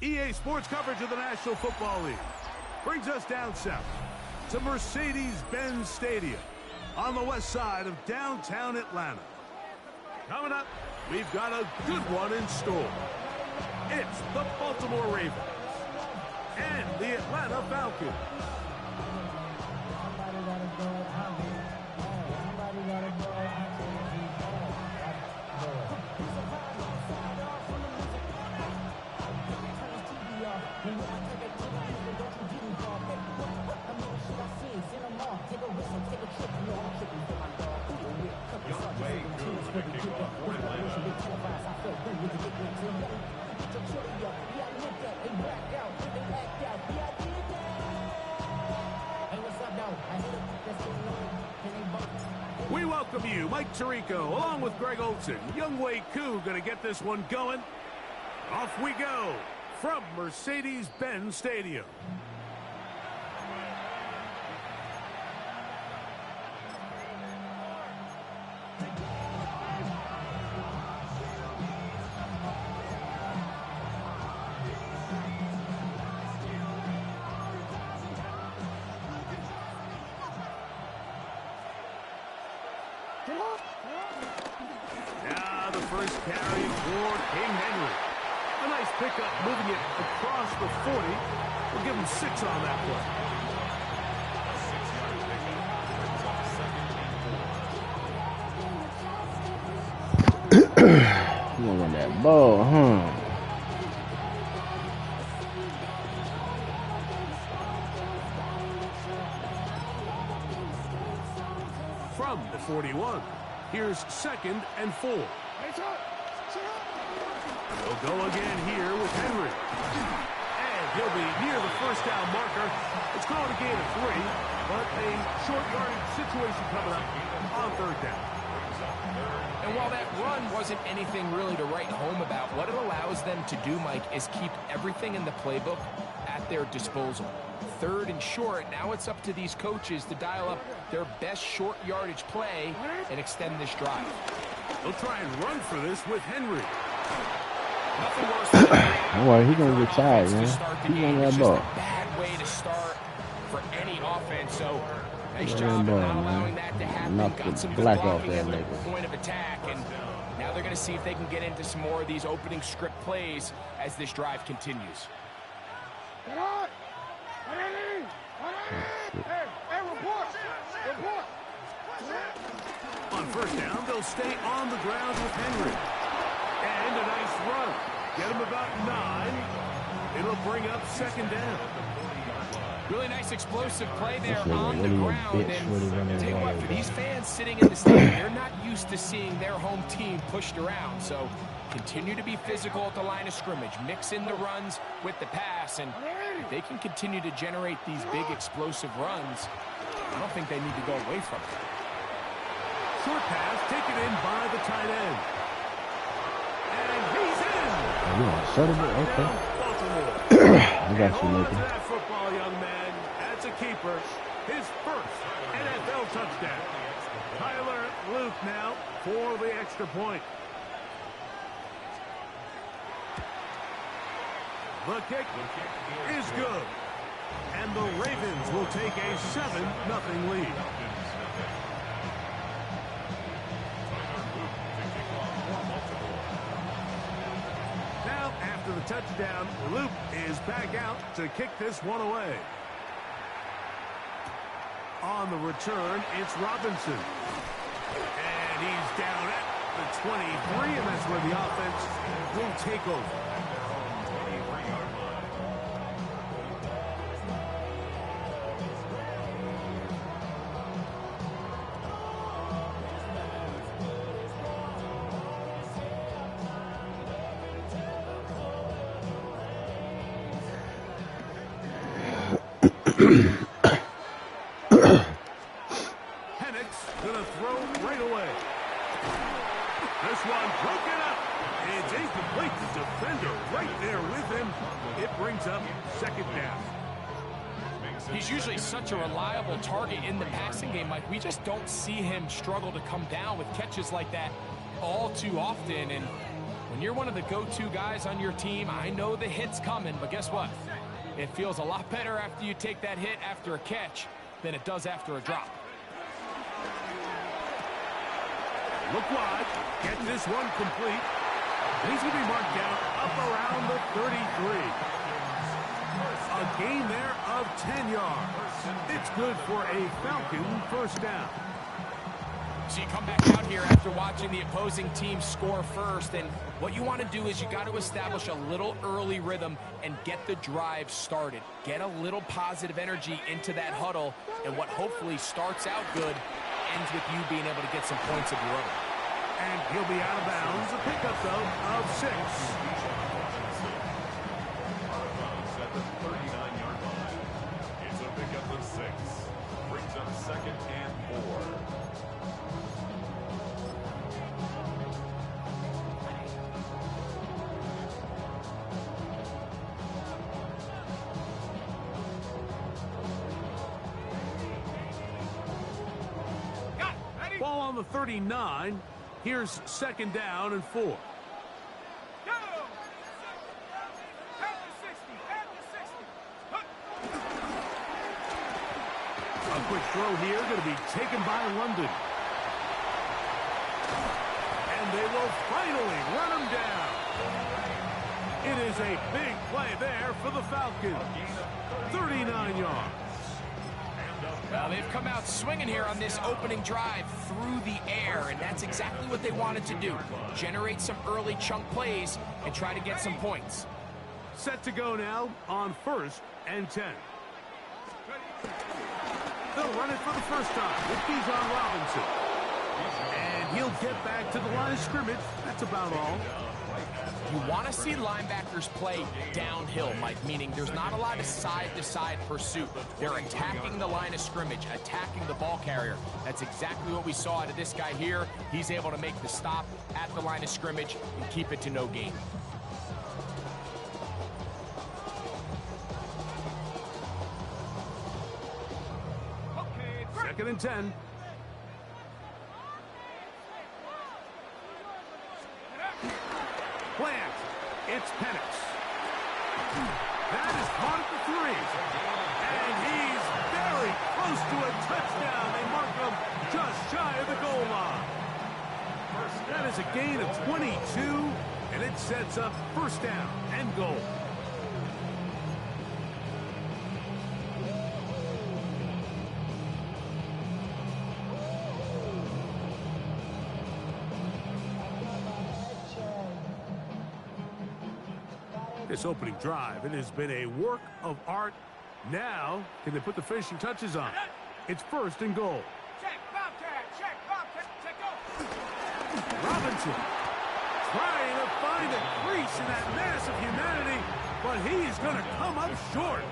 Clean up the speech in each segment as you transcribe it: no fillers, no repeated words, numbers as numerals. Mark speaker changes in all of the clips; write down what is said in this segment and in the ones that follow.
Speaker 1: EA Sports coverage of the National Football League brings us down south to Mercedes-Benz Stadium on the west side of downtown Atlanta. Coming up, we've got a good one in store. It's the Baltimore Ravens and the Atlanta Falcons. We welcome you, Mike Tirico, along with Greg Olson. Younghoe Koo going to get this one going. Off we go from Mercedes-Benz Stadium. Now the first carry for King Henry. A nice pickup, moving it across the 40. We'll give him 6 on that
Speaker 2: play. You want to run that ball, huh?
Speaker 1: From the 41, here's 2nd and 4. He'll go again here with Henry. And he'll be near the first down marker. It's called a gain of 3, but a short yardage situation coming up on 3rd down.
Speaker 3: And while that run wasn't anything really to write home about, what it allows them to do, Mike, is keep everything in the playbook at their disposal. 3rd and short, now it's up to these coaches to dial up their best short yardage play and extend this drive.
Speaker 1: They'll try and run for this with Henry.
Speaker 3: Nothing worse than
Speaker 2: boy, he's going to get tired, man. He's on that ball.
Speaker 3: It's just a bad way to start for any offense, so nice job of not allowing that to happen. Got some good blocking at the point of attack, and now they're going to see if they can get into some more of these opening script plays as this drive continues.
Speaker 1: On 1st down, they'll stay on the ground with Henry. And a nice run. Get him about 9. It'll bring up 2nd down.
Speaker 3: Really nice explosive play there on the ground. And tell you what, for these fans sitting in the stadium, they're not used to seeing their home team pushed around. So continue to be physical at the line of scrimmage. Mix in the runs with the pass. And if they can continue to generate these big explosive runs, I don't think they need to go away from it.
Speaker 1: Short pass taken in by the tight end. And he's in.
Speaker 2: Okay. I got you, Nathan.
Speaker 1: That football, young man. That's a keeper. His first NFL touchdown. Tyler Luke now for the extra point. The kick is good. And the Ravens will take a 7-0 lead. Now, after the touchdown, Luke is back out to kick this one away. On the return, it's Robinson. And he's down at the 23, and that's where the offense will take over. Penix gonna throw right away. This one broken up. It's incomplete. The defender right there with him. It brings up 2nd down.
Speaker 3: He's usually such a reliable target in the passing game, Mike. We just don't see him struggle to come down with catches like that all too often. And When you're one of the go-to guys on your team, I know the hit's coming, but guess what? It feels a lot better after you take that hit after a catch than it does after a drop.
Speaker 1: Look wide. Get this one complete. He's going to be marked down up around the 33. A gain there of 10 yards. It's good for a Falcon first down.
Speaker 3: So you come back out here after watching the opposing team score first, and what you want to do is you got to establish a little early rhythm and get the drive started. Get a little positive energy into that huddle, and what hopefully starts out good ends with you being able to get some points of your own.
Speaker 1: And he'll be out of bounds. A pickup, though, of 6.
Speaker 4: At the 39-yard line. It's a pickup of 6. Brings up 2nd and 4.
Speaker 1: Ball on the 39. Here's 2nd down and 4. A quick throw here, going to be taken by London. And they will finally run him down. It is a big play there for the Falcons. 39 yards.
Speaker 3: Well, they've come out swinging here on this opening drive through the air, and that's exactly what they wanted to do. Generate some early chunk plays and try to get some points.
Speaker 1: Set to go now on 1st and 10. They'll run it for the first time with Bijan Robinson. And he'll get back to the line of scrimmage. That's about all.
Speaker 3: You want to see linebackers play downhill, Mike, meaning there's not a lot of side-to-side pursuit. They're attacking the line of scrimmage, attacking the ball carrier. That's exactly what we saw out of this guy here. He's able to make the stop at the line of scrimmage and keep it to no gain.
Speaker 1: Second and 10. Plant. It's Penix. That is caught at the 3. And he's very close to a touchdown. They mark him just shy of the goal line. That is a gain of 22, and it sets up 1st down and goal. This opening drive, it has been a work of art. Now, can they put the finishing touches on? It's 1st and goal.
Speaker 5: Check, Bobcat, check, Bobcat, check, go.
Speaker 1: Robinson trying to find a crease in that mass of humanity, but he's going to come up short.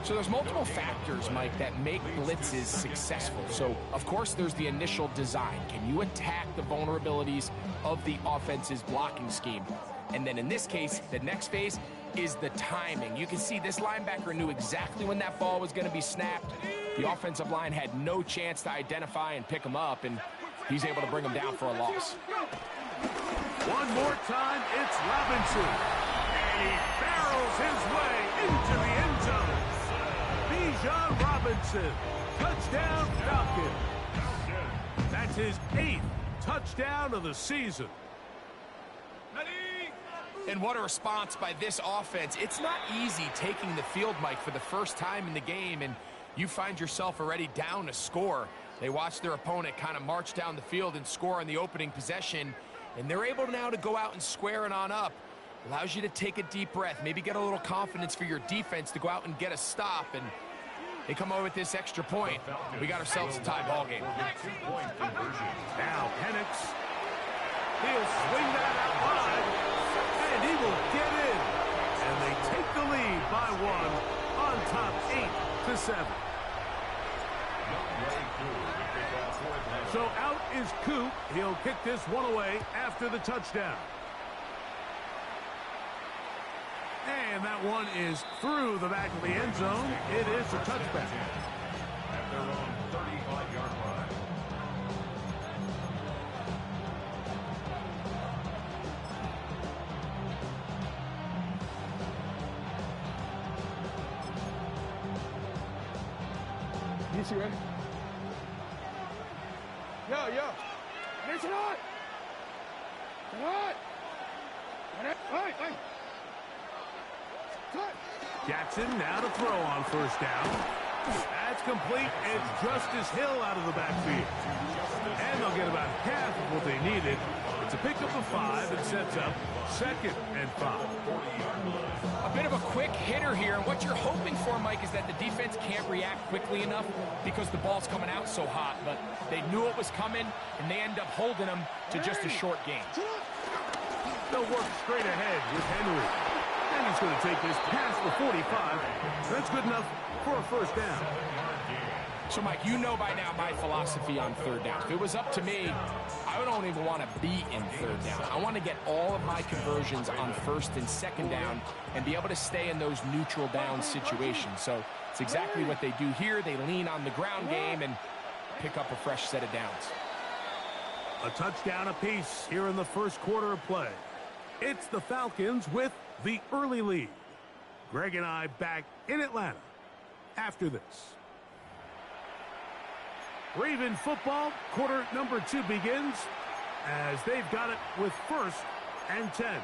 Speaker 3: So there's multiple factors, Mike, that make blitzes successful. So, of course, there's the initial design. Can you attack the vulnerabilities of the offense's blocking scheme? And then in this case, the next phase is the timing. You can see this linebacker knew exactly when that ball was going to be snapped. The offensive line had no chance to identify and pick him up, and he's able to bring him down for a loss.
Speaker 1: One more time, it's Robinson. And he barrels his way into the end zone. Bijan Robinson, touchdown Falcon. That's his 8th touchdown of the season.
Speaker 3: And what a response by this offense. It's not easy taking the field, Mike, for the first time in the game, and you find yourself already down a score. They watch their opponent kind of march down the field and score on the opening possession, and they're able now to go out and square it on up. Allows you to take a deep breath, maybe get a little confidence for your defense to go out and get a stop, and they come over with this extra point. We got ourselves a tie ball game.
Speaker 1: Now Penix, he'll swing that out wide. And he will get in. And they take the lead by 1 on top 8-7. So out is Coop. He'll kick this one away after the touchdown. And that one is through the back of the end zone. It is a touchback.
Speaker 4: At their own 35-yard line.
Speaker 5: see, ready? Yo, yo. Ready, tonight? Tonight? Hey.
Speaker 1: Jackson now to throw on first down. That's complete. It's Justice Hill out of the backfield. And they'll get about half of what they needed. It's a pickup of 5 and sets up 2nd and 5.
Speaker 3: A bit of a quick hitter here, and what you're hoping for, Mike, is that the defense can't react quickly enough because the ball's coming out so hot, but they knew it was coming, and they end up holding them to just a short gain.
Speaker 1: They'll work straight ahead with Henry. And he's going to take this past the 45. That's good enough for a first down.
Speaker 3: So, Mike, you know by now my philosophy on third down. If it was up to me, I don't even want to be in third down. I want to get all of my conversions on first and second down and be able to stay in those neutral down situations. So it's exactly what they do here. They lean on the ground game and pick up a fresh set of downs.
Speaker 1: A touchdown apiece here in the first quarter of play. It's the Falcons with the early lead. Greg and I back in Atlanta after this. Raven football, quarter number 2 begins as they've got it with 1st and 10.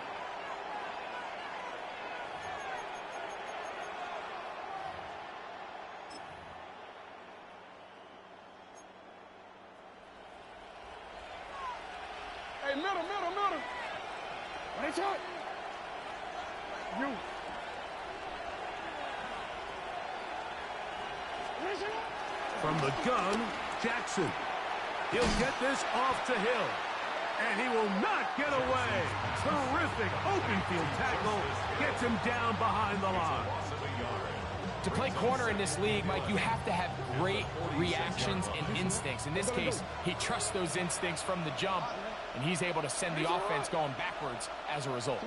Speaker 5: Hey, middle. Ready, shot. You. Ready, shot.
Speaker 1: From the gun, Jackson. He'll get this off to Hill. And he will not get away. Terrific open field tackle. Gets him down behind the line.
Speaker 3: To play corner in this league, Mike, you have to have great reactions and instincts. In this case, he trusts those instincts from the jump, and he's able to send the offense going backwards as a result.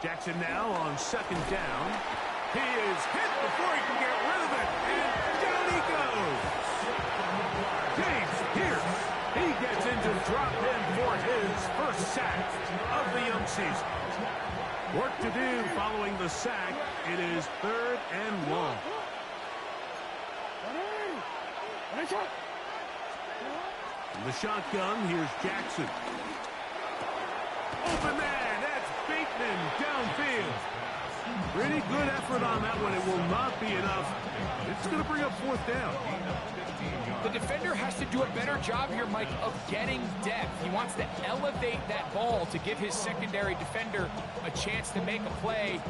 Speaker 1: Jackson now on 2nd down. He is hit before he can get rid of it. And down he goes. James Pierce. He gets into drop in for his first sack of the young season. Work to do following the sack. It is 3rd and long. In the shotgun, here's Jackson. Open man, that's Bateman downfield. Pretty good effort on that one. It will not be enough. It's going to bring up 4th down.
Speaker 3: The defender has to do a better job here, Mike, of getting depth. He wants to elevate that ball to give his secondary defender a chance to make a play.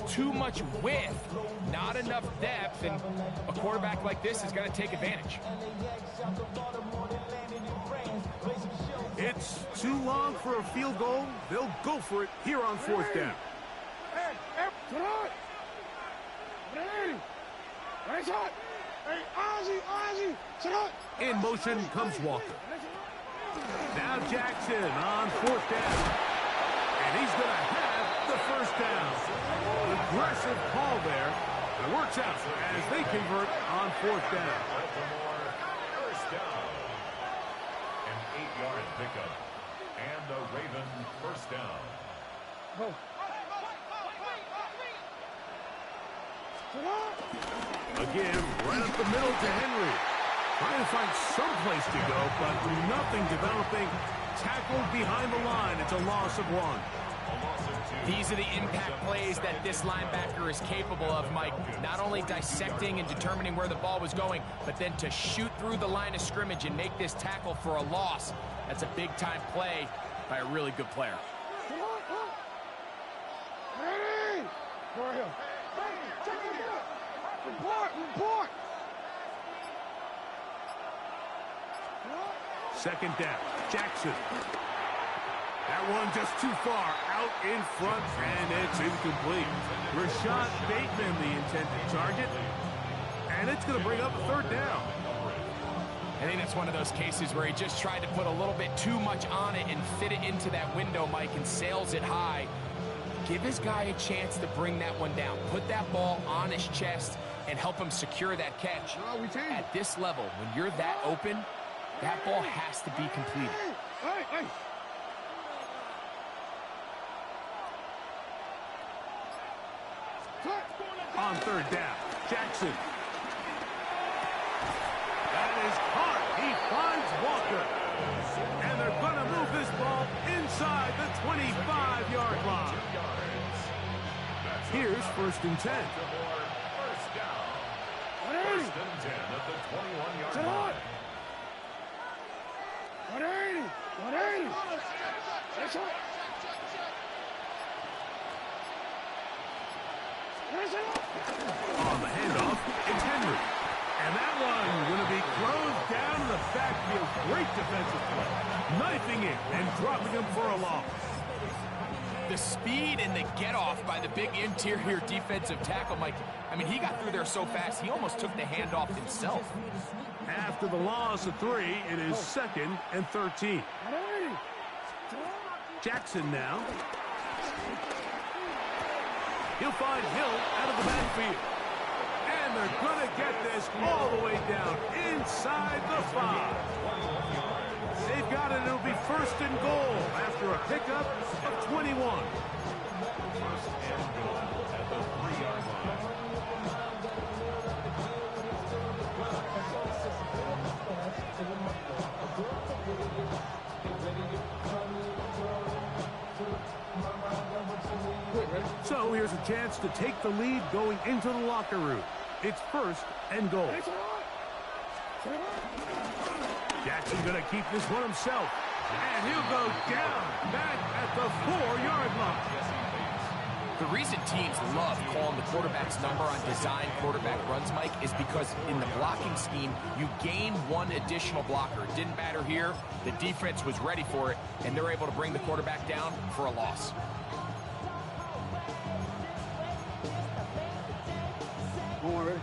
Speaker 3: Too much width, not enough depth, and a quarterback like this is going to take advantage.
Speaker 1: It's too long for a field goal. They'll go for it here on 4th down. In motion comes Walker. Now Jackson on 4th down. And he's going to have the first down. Aggressive call there. It works out as they convert on 4th down.
Speaker 4: First down. An 8-yard pickup. And the Raven first down.
Speaker 1: Again, right up the middle to Henry. Trying to find some place to go, but nothing developing. Tackled behind the line. It's a loss of 1.
Speaker 3: These are the impact plays that this linebacker is capable of, Mike. Not only dissecting and determining where the ball was going, but then to shoot through the line of scrimmage and make this tackle for a loss. That's a big-time play by a really good player.
Speaker 5: Ready! Go ahead. Report!
Speaker 1: Second down. Jackson. That one just too far out in front, and it's incomplete. Rashad Bateman, the intended target, and it's going to bring up a third down.
Speaker 3: I think that's one of those cases where he just tried to put a little bit too much on it and fit it into that window, Mike, and sails it high. Give his guy a chance to bring that one down. Put that ball on his chest and help him secure that catch. At this level, when you're that open, that ball has to be completed.
Speaker 5: Hey.
Speaker 1: On third down, Jackson. That is caught. He finds Walker. And they're going to move this ball inside the 25-yard line. Here's 1st and 10.
Speaker 4: First down. 1st and 10 at the 21-yard line.
Speaker 5: 180. That's it.
Speaker 1: On the handoff, it's Henry. And that one going to be closed down in the backfield. Great defensive play. Knifing it and dropping him for a loss.
Speaker 3: The speed and the get-off by the big interior defensive tackle, Mike. I mean, he got through there so fast, he almost took the handoff himself.
Speaker 1: After the loss of 3, it is 2nd and 13. Jackson now. He'll find Hill out of the backfield. And they're going to get this all the way down inside the 5. They've got it. It'll be 1st and goal after a pickup of 21.
Speaker 4: 1st and goal at the 3-yard line.
Speaker 1: So here's a chance to take the lead going into the locker room. It's 1st and goal. Jackson going to keep this one himself. And he'll go down back at the 4-yard line.
Speaker 3: The reason teams love calling the quarterback's number on design quarterback runs, Mike, is because in the blocking scheme, you gain one additional blocker. It didn't matter here. The defense was ready for it, and they're able to bring the quarterback down for a loss.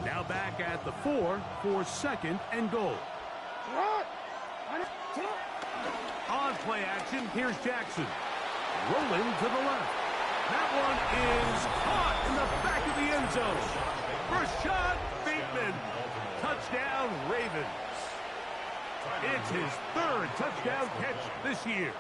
Speaker 1: Now back at the 4 for 2nd and goal. On play action, here's Jackson. Rolling to the left. That one is caught in the back of the end zone. Rashad Bateman. Touchdown, Ravens. It's his 3rd touchdown catch this year.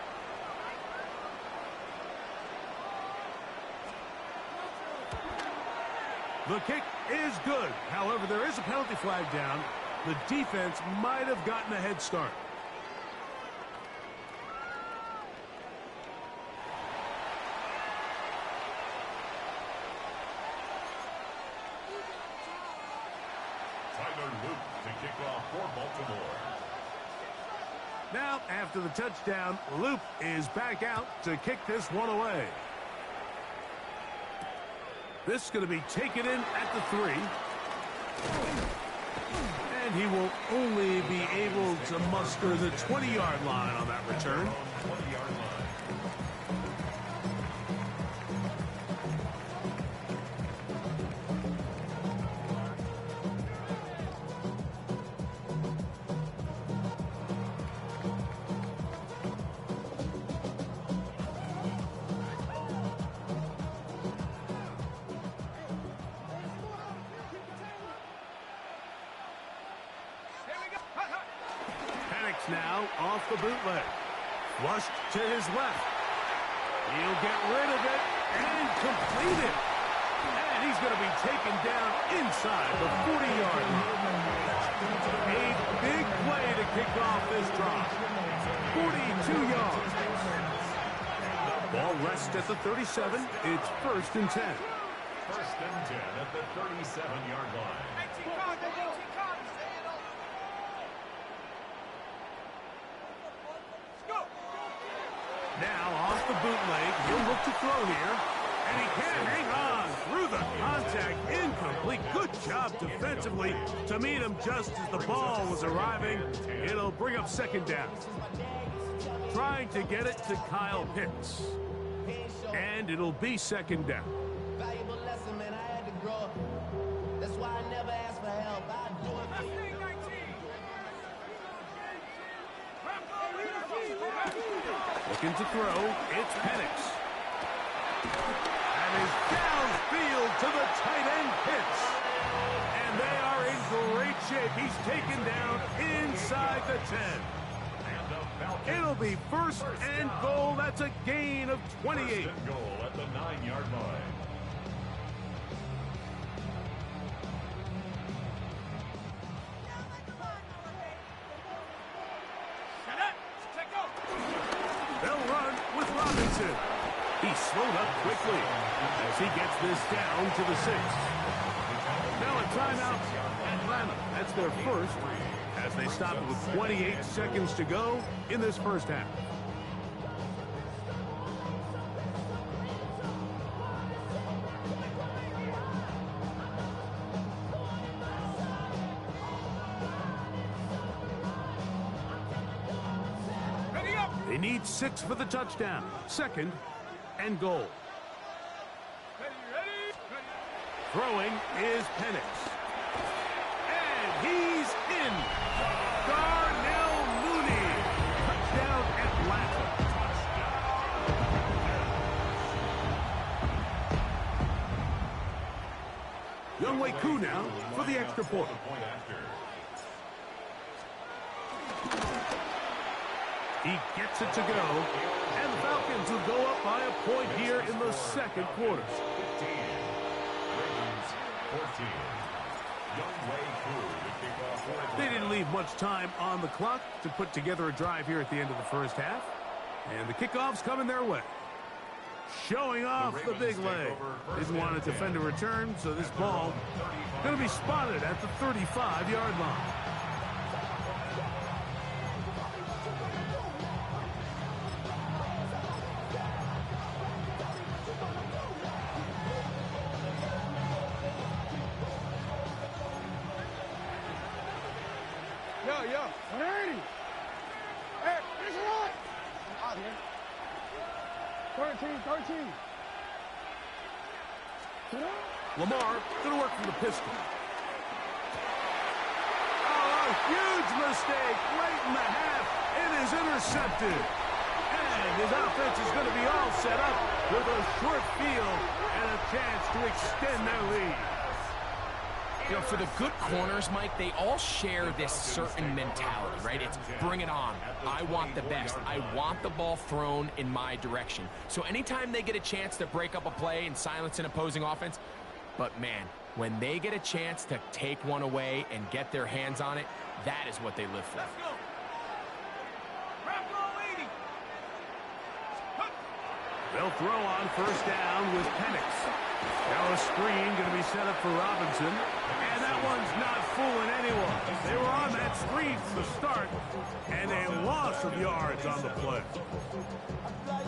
Speaker 1: The kick is good. However, there is a penalty flag down. The defense might have gotten a head start.
Speaker 4: To kick off for Baltimore.
Speaker 1: Now, after the touchdown, Loop is back out to kick this one away. This is going to be taken in at the 3. And he will only be able to muster the 20-yard line on that return.
Speaker 4: 20-yard line.
Speaker 1: Now off the bootleg. Flushed to his left. He'll get rid of it and complete it. And he's going to be taken down inside the 40-yard line. A big play to kick off this drive. 42 yards. Ball rests at the 37. It's 1st and 10.
Speaker 4: 1st and 10 at the 37-yard line.
Speaker 1: Now off the bootleg, he'll look to throw here, And he can't hang on through the contact. Incomplete. Good job defensively to meet him just as the ball was arriving. It'll bring up second down. Trying to get it to Kyle Pitts. And it'll be second down.
Speaker 6: Valuable lesson, man. I had to grow up. That's why I never asked for help. I do it for you.
Speaker 1: Looking to throw. It's Penix. And is downfield to the tight end Pitts. And they are in great shape. He's taken down inside the 10. It'll be first and goal. That's a gain of 28.
Speaker 4: First and goal at the 9-yard line.
Speaker 1: They'll run with Robinson. He slowed up quickly as he gets this down to the 6. Now a timeout. Atlanta. That's their first as they stop it with 28 seconds to go in this first half. They need 6 for the touchdown. Second and goal. Throwing is Penix. And he's in. Darnell Mooney. Touchdown Atlanta. Younghoe Koo now for the extra point. He gets it to go, and the Falcons will go up by a point here in the second quarter.
Speaker 4: 15. Ravens 14. Younghoe Koo to kick off for Atlanta.
Speaker 1: They didn't leave much time on the clock to put together a drive here at the end of the first half. And the kickoff's coming their way. Showing off the big leg. Didn't want to defend a return, so this ball going to be spotted at the 35-yard line.
Speaker 5: Yo, 180. Hey, it's a lot. Out here. 13.
Speaker 1: Lamar going to work from the pistol. Oh, a huge mistake late in the half. It is intercepted. And his offense is going to be all set up with a short field and a chance to extend their lead.
Speaker 3: You know, for the good corners, Mike, they all share this certain mentality, right? It's bring it on. I want the best. I want the ball thrown in my direction. So anytime they get a chance to break up a play and silence an opposing offense, but man, when they get a chance to take one away and get their hands on it, that is what they live for.
Speaker 1: They'll throw on first down with Penix. Now a screen going to be set up for Robinson. And that one's not fooling anyone. They were on that screen from the start. And a loss of yards on the play.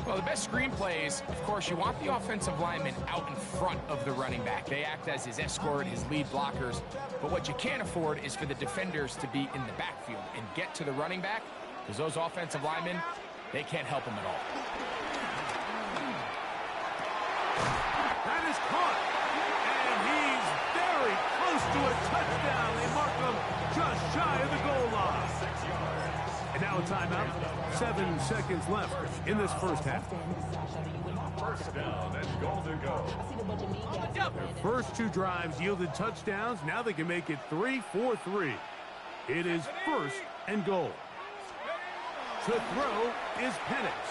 Speaker 3: Well, the best screen plays, of course, you want the offensive lineman out in front of the running back. They act as his escort, his lead blockers. But what you can't afford is for the defenders to be in the backfield and get to the running back, because those offensive linemen, they can't help him at all.
Speaker 1: That is caught. And he's very close to a touchdown. They mark him just shy of the goal line.
Speaker 4: 6 yards.
Speaker 1: And now a timeout. 7 seconds left in this first half.
Speaker 4: First down and goal to go.
Speaker 1: Their first 2 drives yielded touchdowns. Now they can make it 3-4-3. It is first and goal. To throw is Penix.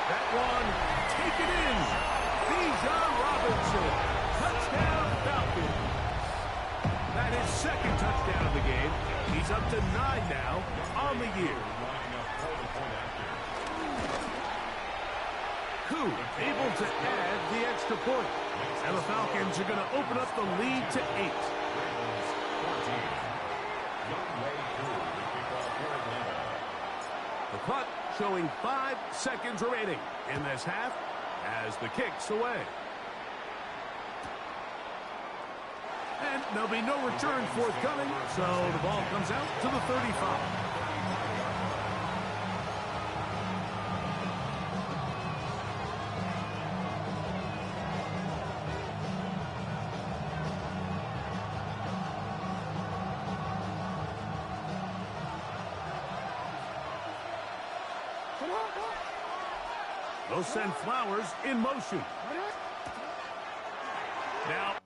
Speaker 1: That one taken in. Bijan Robinson. Touchdown Falcons. That is second touchdown of the game. He's up to 9 now on the year.
Speaker 4: Lining up for the point after.
Speaker 1: Koo able to add the extra point. And the Falcons are going to open up the lead to 8.
Speaker 4: Ravens 14. Younghoe Koo to kick off for Atlanta.
Speaker 1: The clock showing 5 seconds remaining in this half as the kick's away. And there'll be no return forthcoming, so the ball comes out to the 35. They'll send Flowers in motion. Now